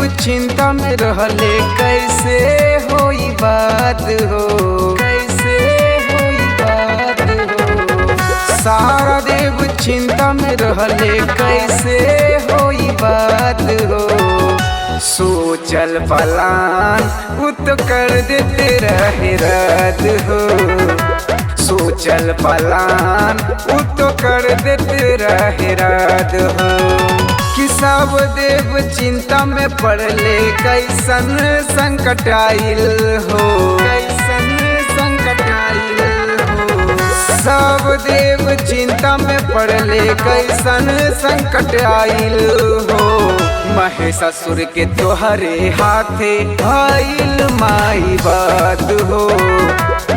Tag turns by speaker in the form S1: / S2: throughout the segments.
S1: चिंता में रहले कैसे होई बात हो, कैसे होई बात हो। सारा देव चिंता में रहले कैसे होई बात हो। सोचल पलान वो तो कर देते रहे रद हो। सोचल पलान वो तो कर देते रहे रद हो। कि सब देव चिंता में पड़ले कैसन संकट आइल हो, कैसन संकट आइल हो। सब देव चिंता में पड़ले कैसन संकट आइल हो। महिषासुर के तोहरे हाथे आइल माई बात हो।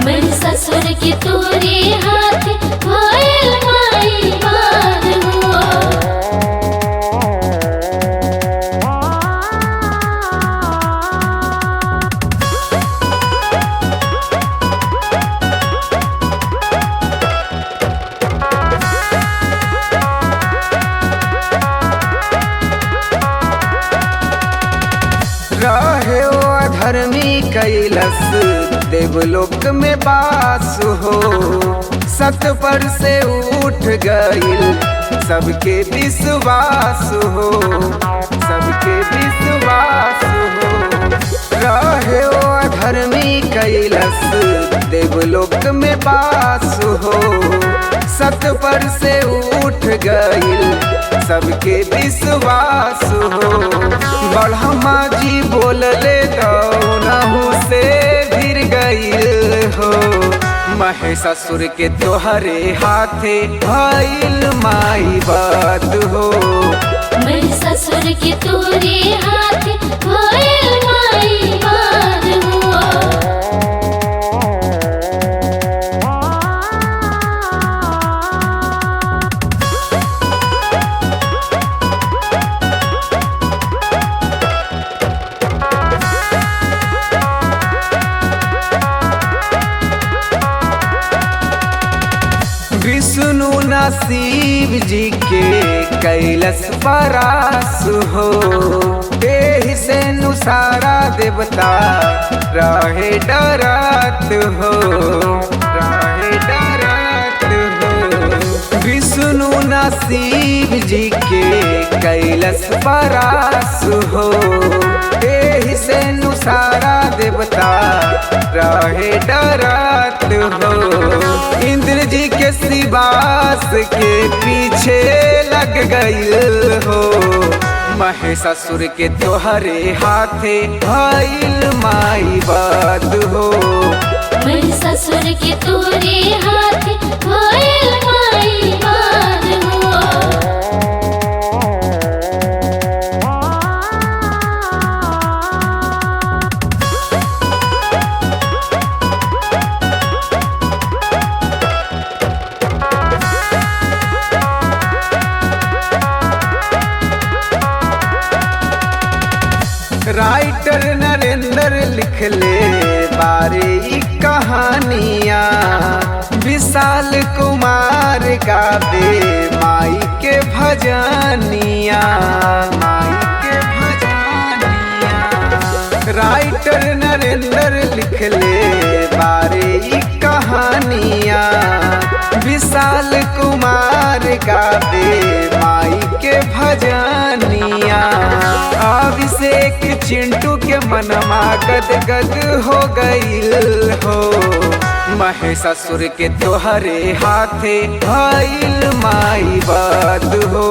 S2: महिषासुर के तोरे हाथे आइल माई बात हो।
S1: रहे वो अधर्मी कैलस देवलोक में बास हो। सत पर से उठ गईल सबके विश्वास हो, सबके विश्वास हो। रहे वो अधर्मी कैलस देवलोक में बास हो। सत पर से उठ गईल सबके विश्वास हो। ब्रह्मा जी बोलले दौनहु से भिर गईल हो। महिषासुर के तोहरे हाथे आइल माई बात हो।
S2: महिषासुर के तोरे हाथे आइल माई बात हो।
S1: विष्णु न शिव जी के कैलस परास हो। एही से नु सारा देवता रहे डरत हो, रहे डरत हो। विष्णु न शिव जी के कैलस परास हो। एही से नु सारा देवता रहे डरत हो। इंद्र जी के शिवास के पीछे लग गईल हो। महिषासुर के तोहरे हाथे आइल माई बात हो।
S2: महिषासुर के तोरे हाथे आइल माई बात हो।
S1: राइटर नरेंद्र लिखले बारे ई कहानियाँ। विशाल कुमार गावे माई के भजनिया, माई के भजनिया। राइटर नरेंद्र लिखले बारे ई कहानियाँ। विशाल कुमार गावे माई के भजनिया। अभिषेक चिंटू के मनमा गद गद हो गईल हो। महिषासुर के तोहरे हाथे आइल माई बात हो।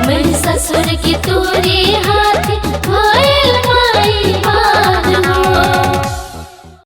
S2: महिषासुर के तोरे हाथे आइल माई बात हो।